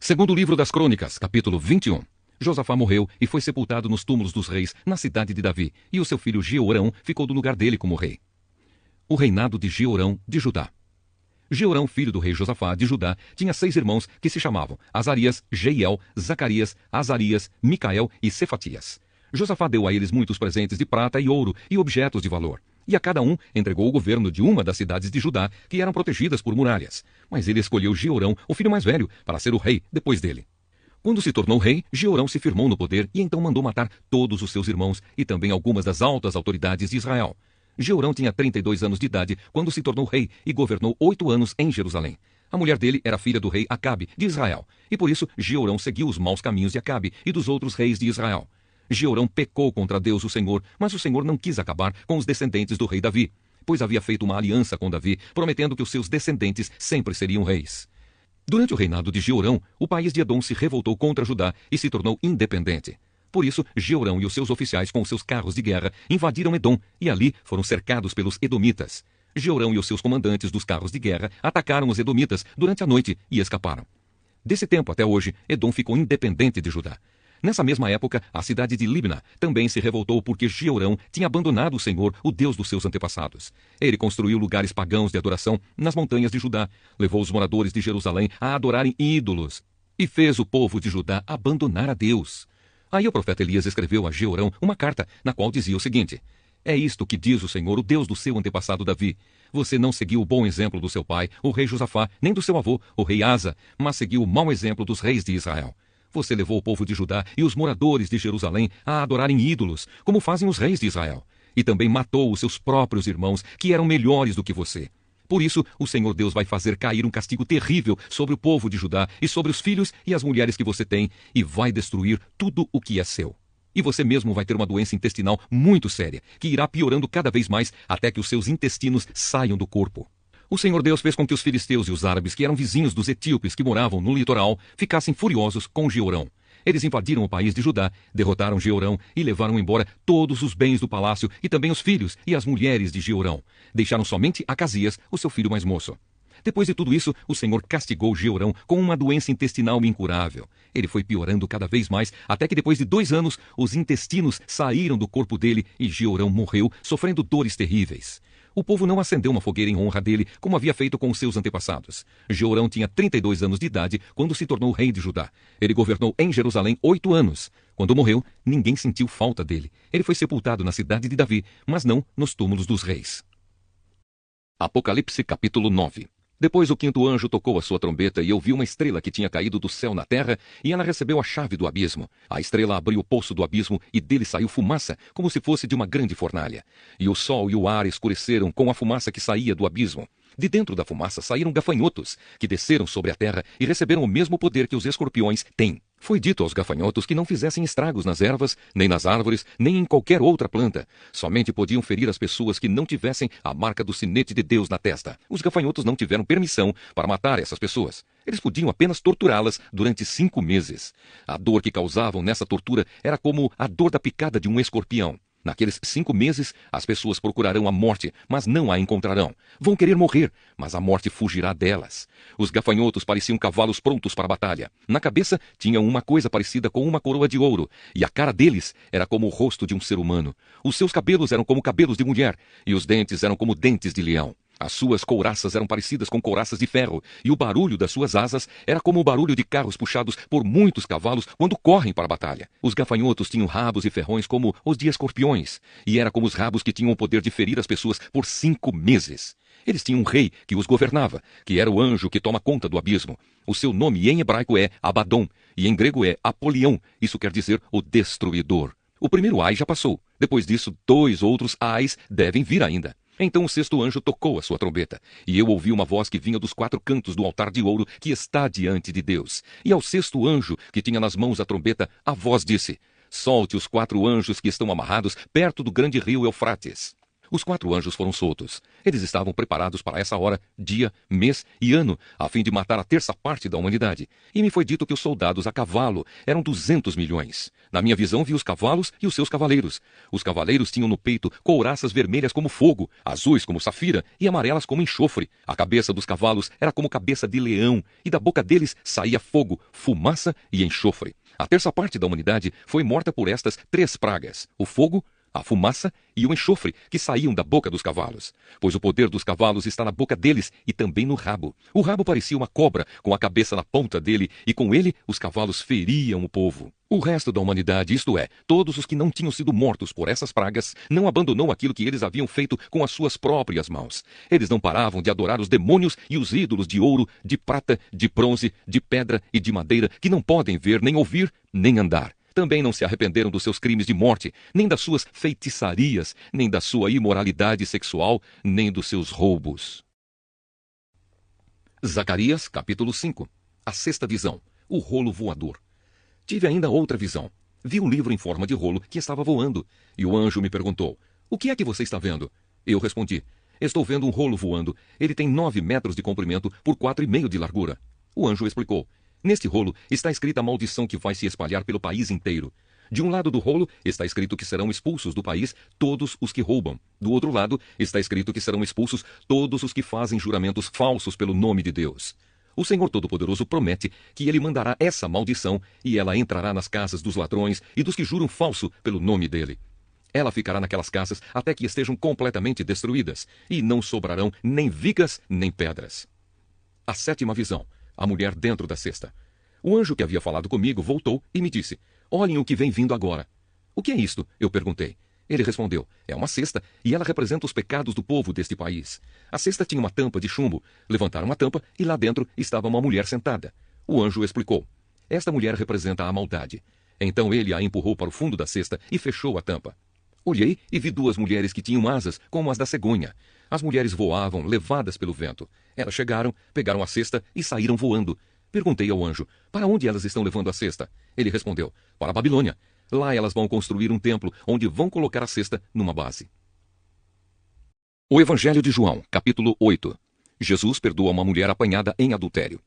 Segundo livro das Crônicas, capítulo 21. Josafá morreu e foi sepultado nos túmulos dos reis, na cidade de Davi, e o seu filho Jeorão ficou no lugar dele como rei. O reinado de Jeorão de Judá. Jeorão, filho do rei Josafá de Judá, tinha 6 irmãos que se chamavam Azarias, Jeiel, Zacarias, Azarias, Micael e Cefatias. Josafá deu a eles muitos presentes de prata e ouro e objetos de valor. E a cada um entregou o governo de uma das cidades de Judá, que eram protegidas por muralhas. Mas ele escolheu Jeorão, o filho mais velho, para ser o rei depois dele. Quando se tornou rei, Jeorão se firmou no poder e então mandou matar todos os seus irmãos e também algumas das altas autoridades de Israel. Jeorão tinha 32 anos de idade quando se tornou rei e governou 8 anos em Jerusalém. A mulher dele era filha do rei Acabe, de Israel, e por isso Jeorão seguiu os maus caminhos de Acabe e dos outros reis de Israel. Jeorão pecou contra Deus, o Senhor, mas o Senhor não quis acabar com os descendentes do rei Davi, pois havia feito uma aliança com Davi, prometendo que os seus descendentes sempre seriam reis. Durante o reinado de Jeorão, o país de Edom se revoltou contra Judá e se tornou independente. Por isso, Jeorão e os seus oficiais com seus carros de guerra invadiram Edom e ali foram cercados pelos edomitas. Jeorão e os seus comandantes dos carros de guerra atacaram os edomitas durante a noite e escaparam. Desse tempo até hoje, Edom ficou independente de Judá. Nessa mesma época, a cidade de Libna também se revoltou porque Jeorão tinha abandonado o Senhor, o Deus dos seus antepassados. Ele construiu lugares pagãos de adoração nas montanhas de Judá, levou os moradores de Jerusalém a adorarem ídolos e fez o povo de Judá abandonar a Deus. Aí o profeta Elias escreveu a Jeorão uma carta, na qual dizia o seguinte: É isto que diz o Senhor, o Deus do seu antepassado Davi. Você não seguiu o bom exemplo do seu pai, o rei Josafá, nem do seu avô, o rei Asa, mas seguiu o mau exemplo dos reis de Israel. Você levou o povo de Judá e os moradores de Jerusalém a adorarem ídolos, como fazem os reis de Israel. E também matou os seus próprios irmãos, que eram melhores do que você. Por isso, o Senhor Deus vai fazer cair um castigo terrível sobre o povo de Judá e sobre os filhos e as mulheres que você tem, e vai destruir tudo o que é seu. E você mesmo vai ter uma doença intestinal muito séria, que irá piorando cada vez mais até que os seus intestinos saiam do corpo. O Senhor Deus fez com que os filisteus e os árabes, que eram vizinhos dos etíopes que moravam no litoral, ficassem furiosos com Jeorão. Eles invadiram o país de Judá, derrotaram Jeorão e levaram embora todos os bens do palácio e também os filhos e as mulheres de Jeorão. Deixaram somente Acasias, o seu filho mais moço. Depois de tudo isso, o Senhor castigou Jeorão com uma doença intestinal incurável. Ele foi piorando cada vez mais, até que depois de 2 anos, os intestinos saíram do corpo dele e Jeorão morreu, sofrendo dores terríveis. O povo não acendeu uma fogueira em honra dele, como havia feito com os seus antepassados. Jeorão tinha 32 anos de idade quando se tornou rei de Judá. Ele governou em Jerusalém 8 anos. Quando morreu, ninguém sentiu falta dele. Ele foi sepultado na cidade de Davi, mas não nos túmulos dos reis. Apocalipse capítulo 9. Depois o 5º anjo tocou a sua trombeta e eu vi uma estrela que tinha caído do céu na terra, e ela recebeu a chave do abismo. A estrela abriu o poço do abismo e dele saiu fumaça, como se fosse de uma grande fornalha. E o sol e o ar escureceram com a fumaça que saía do abismo. De dentro da fumaça saíram gafanhotos, que desceram sobre a terra e receberam o mesmo poder que os escorpiões têm. Foi dito aos gafanhotos que não fizessem estragos nas ervas, nem nas árvores, nem em qualquer outra planta. Somente podiam ferir as pessoas que não tivessem a marca do sinete de Deus na testa. Os gafanhotos não tiveram permissão para matar essas pessoas. Eles podiam apenas torturá-las durante 5 meses. A dor que causavam nessa tortura era como a dor da picada de um escorpião. Naqueles 5 meses, as pessoas procurarão a morte, mas não a encontrarão. Vão querer morrer, mas a morte fugirá delas. Os gafanhotos pareciam cavalos prontos para a batalha. Na cabeça tinham uma coisa parecida com uma coroa de ouro, e a cara deles era como o rosto de um ser humano. Os seus cabelos eram como cabelos de mulher, e os dentes eram como dentes de leão. As suas couraças eram parecidas com couraças de ferro, e o barulho das suas asas era como o barulho de carros puxados por muitos cavalos quando correm para a batalha. Os gafanhotos tinham rabos e ferrões como os de escorpiões, e era como os rabos que tinham o poder de ferir as pessoas por 5 meses. Eles tinham um rei que os governava, que era o anjo que toma conta do abismo. O seu nome em hebraico é Abaddon, e em grego é Apolião, isso quer dizer o destruidor. O primeiro ai já passou. Depois disso, 2 outros ais devem vir ainda. Então o 6º anjo tocou a sua trombeta, e eu ouvi uma voz que vinha dos 4 cantos do altar de ouro que está diante de Deus. E ao 6º anjo, que tinha nas mãos a trombeta, a voz disse: Solte os 4 anjos que estão amarrados perto do grande rio Eufrates. Os 4 anjos foram soltos. Eles estavam preparados para essa hora, dia, mês e ano, a fim de matar a terça parte da humanidade. E me foi dito que os soldados a cavalo eram 200 milhões. Na minha visão vi os cavalos e os seus cavaleiros. Os cavaleiros tinham no peito couraças vermelhas como fogo, azuis como safira e amarelas como enxofre. A cabeça dos cavalos era como cabeça de leão, e da boca deles saía fogo, fumaça e enxofre. A terça parte da humanidade foi morta por estas 3 pragas: o fogo, a fumaça e o enxofre que saíam da boca dos cavalos. Pois o poder dos cavalos está na boca deles e também no rabo. O rabo parecia uma cobra, com a cabeça na ponta dele, e com ele os cavalos feriam o povo. O resto da humanidade, isto é, todos os que não tinham sido mortos por essas pragas, não abandonou aquilo que eles haviam feito com as suas próprias mãos. Eles não paravam de adorar os demônios e os ídolos de ouro, de prata, de bronze, de pedra e de madeira, que não podem ver, nem ouvir, nem andar. Também não se arrependeram dos seus crimes de morte, nem das suas feitiçarias, nem da sua imoralidade sexual, nem dos seus roubos. Zacarias, capítulo 5. A sexta visão, o rolo voador. Tive ainda outra visão. Vi um livro em forma de rolo que estava voando, e o anjo me perguntou: "O que é que você está vendo?" Eu respondi: "Estou vendo um rolo voando. Ele tem 9 metros de comprimento por 4,5 de largura." O anjo explicou: "Neste rolo está escrita a maldição que vai se espalhar pelo país inteiro. De um lado do rolo está escrito que serão expulsos do país todos os que roubam. Do outro lado está escrito que serão expulsos todos os que fazem juramentos falsos pelo nome de Deus. O Senhor Todo-Poderoso promete que ele mandará essa maldição e ela entrará nas casas dos ladrões e dos que juram falso pelo nome dele. Ela ficará naquelas casas até que estejam completamente destruídas, e não sobrarão nem vigas nem pedras." A sétima visão, a mulher dentro da cesta. O anjo que havia falado comigo voltou e me disse: "Olhem o que vem vindo agora." "O que é isto?" eu perguntei. Ele respondeu: "É uma cesta, e ela representa os pecados do povo deste país." A cesta tinha uma tampa de chumbo. Levantaram a tampa e lá dentro estava uma mulher sentada. O anjo explicou: "Esta mulher representa a maldade." Então ele a empurrou para o fundo da cesta e fechou a tampa. Olhei e vi 2 mulheres que tinham asas como as da cegonha. As mulheres voavam, levadas pelo vento. Elas chegaram, pegaram a cesta e saíram voando. Perguntei ao anjo: "Para onde elas estão levando a cesta?" Ele respondeu: "Para a Babilônia. Lá elas vão construir um templo onde vão colocar a cesta numa base." O Evangelho de João, capítulo 8. Jesus perdoa uma mulher apanhada em adultério.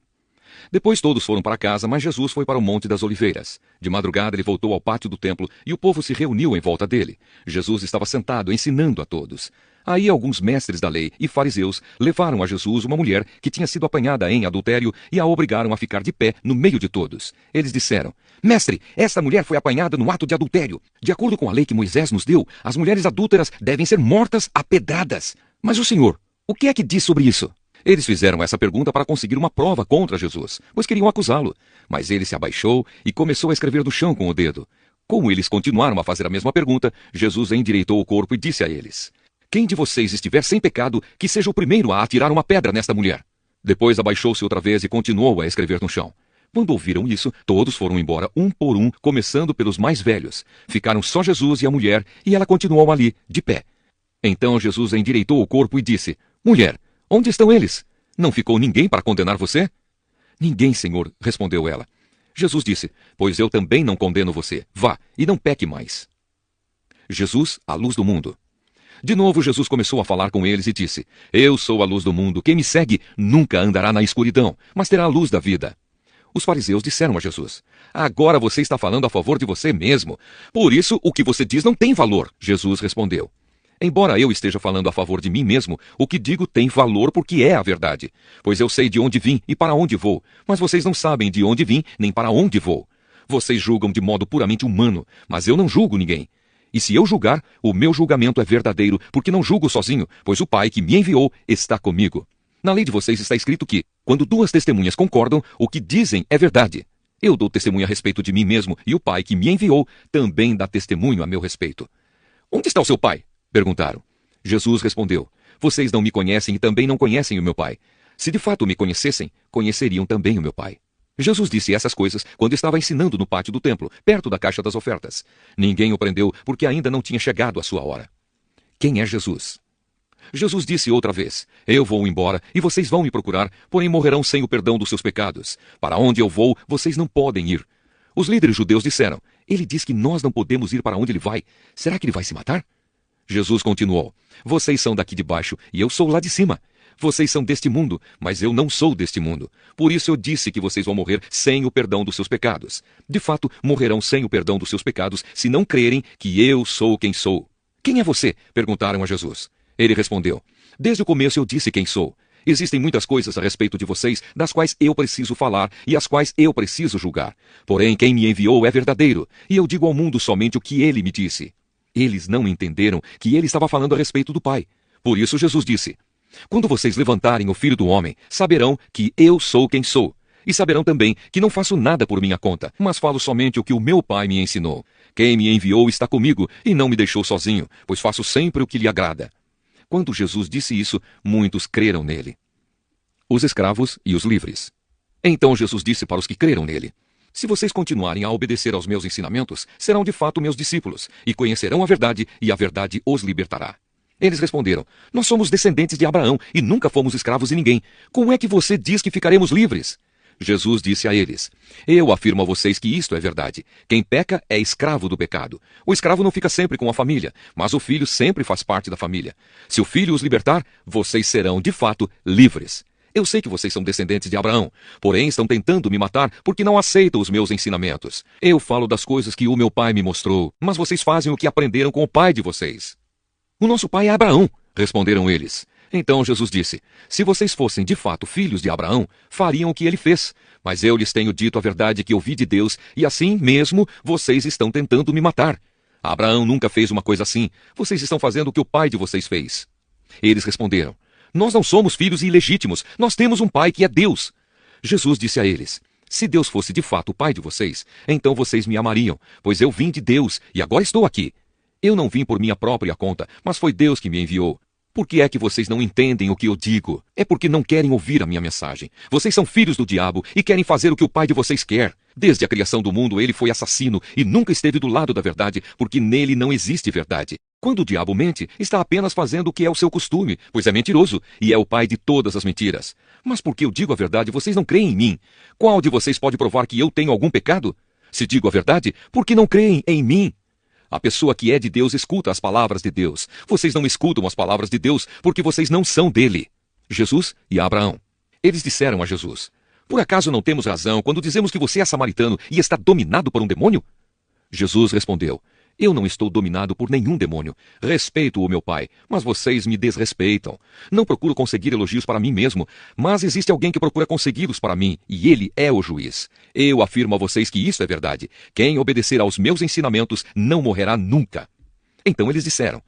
Depois todos foram para casa, mas Jesus foi para o Monte das Oliveiras. De madrugada ele voltou ao pátio do templo e o povo se reuniu em volta dele. Jesus estava sentado, ensinando a todos. Aí alguns mestres da lei e fariseus levaram a Jesus uma mulher que tinha sido apanhada em adultério e a obrigaram a ficar de pé no meio de todos. Eles disseram: "Mestre, esta mulher foi apanhada no ato de adultério. De acordo com a lei que Moisés nos deu, as mulheres adúlteras devem ser mortas a pedradas. Mas o Senhor, o que é que diz sobre isso?" Eles fizeram essa pergunta para conseguir uma prova contra Jesus, pois queriam acusá-lo. Mas ele se abaixou e começou a escrever no chão com o dedo. Como eles continuaram a fazer a mesma pergunta, Jesus endireitou o corpo e disse a eles: "Quem de vocês estiver sem pecado, que seja o primeiro a atirar uma pedra nesta mulher." Depois abaixou-se outra vez e continuou a escrever no chão. Quando ouviram isso, todos foram embora um por um, começando pelos mais velhos. Ficaram só Jesus e a mulher, e ela continuou ali, de pé. Então Jesus endireitou o corpo e disse: "Mulher, onde estão eles? Não ficou ninguém para condenar você?" "Ninguém, Senhor", respondeu ela. Jesus disse: "Pois eu também não condeno você. Vá, e não peque mais." Jesus, a luz do mundo. De novo Jesus começou a falar com eles e disse: "Eu sou a luz do mundo. Quem me segue nunca andará na escuridão, mas terá a luz da vida." Os fariseus disseram a Jesus: "Agora você está falando a favor de você mesmo. Por isso, o que você diz não tem valor." Jesus respondeu: "Embora eu esteja falando a favor de mim mesmo, o que digo tem valor porque é a verdade. Pois eu sei de onde vim e para onde vou, mas vocês não sabem de onde vim nem para onde vou. Vocês julgam de modo puramente humano, mas eu não julgo ninguém. E se eu julgar, o meu julgamento é verdadeiro, porque não julgo sozinho, pois o Pai que me enviou está comigo. Na lei de vocês está escrito que, quando 2 testemunhas concordam, o que dizem é verdade. Eu dou testemunho a respeito de mim mesmo, e o Pai que me enviou também dá testemunho a meu respeito." "Onde está o seu pai?" perguntaram. Jesus respondeu: "Vocês não me conhecem e também não conhecem o meu Pai. Se de fato me conhecessem, conheceriam também o meu Pai." Jesus disse essas coisas quando estava ensinando no pátio do templo, perto da caixa das ofertas. Ninguém o prendeu porque ainda não tinha chegado a sua hora. Quem é Jesus? Jesus disse outra vez: "Eu vou embora e vocês vão me procurar, porém morrerão sem o perdão dos seus pecados. Para onde eu vou, vocês não podem ir." Os líderes judeus disseram: "Ele diz que nós não podemos ir para onde ele vai. Será que ele vai se matar?" Jesus continuou: vocês são daqui de baixo e eu sou lá de cima. Vocês são deste mundo, mas eu não sou deste mundo. Por isso eu disse que vocês vão morrer sem o perdão dos seus pecados. De fato, morrerão sem o perdão dos seus pecados se não crerem que eu sou quem sou. Quem é você? Perguntaram a Jesus. Ele respondeu: desde o começo eu disse quem sou. Existem muitas coisas a respeito de vocês das quais eu preciso falar e as quais eu preciso julgar. Porém, quem me enviou é verdadeiro, e eu digo ao mundo somente o que ele me disse. Eles não entenderam que ele estava falando a respeito do Pai. Por isso Jesus disse: quando vocês levantarem o Filho do Homem, saberão que eu sou quem sou. E saberão também que não faço nada por minha conta, mas falo somente o que o meu Pai me ensinou. Quem me enviou está comigo e não me deixou sozinho, pois faço sempre o que lhe agrada. Quando Jesus disse isso, muitos creram nele. Os escravos e os livres. Então Jesus disse para os que creram nele: se vocês continuarem a obedecer aos meus ensinamentos, serão de fato meus discípulos, e conhecerão a verdade, e a verdade os libertará. Eles responderam: nós somos descendentes de Abraão e nunca fomos escravos de ninguém. Como é que você diz que ficaremos livres? Jesus disse a eles: eu afirmo a vocês que isto é verdade. Quem peca é escravo do pecado. O escravo não fica sempre com a família, mas o filho sempre faz parte da família. Se o filho os libertar, vocês serão, de fato, livres. Eu sei que vocês são descendentes de Abraão, porém estão tentando me matar porque não aceitam os meus ensinamentos. Eu falo das coisas que o meu pai me mostrou, mas vocês fazem o que aprenderam com o pai de vocês. O nosso pai é Abraão, responderam eles. Então Jesus disse: se vocês fossem de fato filhos de Abraão, fariam o que ele fez. Mas eu lhes tenho dito a verdade que ouvi de Deus, e assim mesmo vocês estão tentando me matar. Abraão nunca fez uma coisa assim. Vocês estão fazendo o que o pai de vocês fez. Eles responderam: nós não somos filhos ilegítimos, nós temos um pai que é Deus. Jesus disse a eles: se Deus fosse de fato o pai de vocês, então vocês me amariam, pois eu vim de Deus e agora estou aqui. Eu não vim por minha própria conta, mas foi Deus que me enviou. Por que é que vocês não entendem o que eu digo? É porque não querem ouvir a minha mensagem. Vocês são filhos do diabo e querem fazer o que o pai de vocês quer. Desde a criação do mundo ele foi assassino e nunca esteve do lado da verdade, porque nele não existe verdade. Quando o diabo mente, está apenas fazendo o que é o seu costume, pois é mentiroso e é o pai de todas as mentiras. Mas porque eu digo a verdade, vocês não creem em mim. Qual de vocês pode provar que eu tenho algum pecado? Se digo a verdade, por que não creem em mim? A pessoa que é de Deus escuta as palavras de Deus. Vocês não escutam as palavras de Deus porque vocês não são dele. Jesus e Abraão. Eles disseram a Jesus: por acaso não temos razão quando dizemos que você é samaritano e está dominado por um demônio? Jesus respondeu: eu não estou dominado por nenhum demônio. Respeito o meu Pai, mas vocês me desrespeitam. Não procuro conseguir elogios para mim mesmo, mas existe alguém que procura consegui-los para mim, e ele é o juiz. Eu afirmo a vocês que isso é verdade. Quem obedecer aos meus ensinamentos não morrerá nunca. Então eles disseram: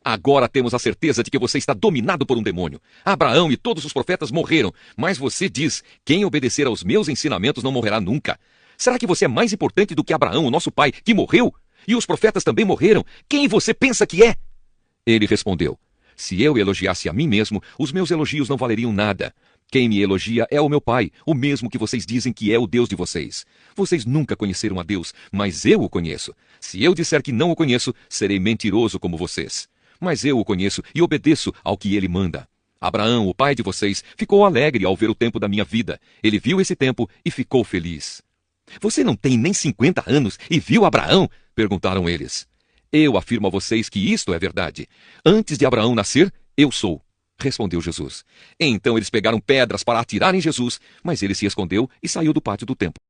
agora temos a certeza de que você está dominado por um demônio. Abraão e todos os profetas morreram, mas você diz: quem obedecer aos meus ensinamentos não morrerá nunca. Será que você é mais importante do que Abraão, o nosso pai, que morreu? E os profetas também morreram. Quem você pensa que é? Ele respondeu: se eu elogiasse a mim mesmo, os meus elogios não valeriam nada. Quem me elogia é o meu Pai, o mesmo que vocês dizem que é o Deus de vocês. Vocês nunca conheceram a Deus, mas eu o conheço. Se eu disser que não o conheço, serei mentiroso como vocês. Mas eu o conheço e obedeço ao que ele manda. Abraão, o pai de vocês, ficou alegre ao ver o tempo da minha vida. Ele viu esse tempo e ficou feliz. Você não tem nem 50 anos e viu Abraão? Perguntaram eles. Eu afirmo a vocês que isto é verdade. Antes de Abraão nascer, eu sou, respondeu Jesus. Então eles pegaram pedras para atirar em Jesus, mas ele se escondeu e saiu do pátio do templo.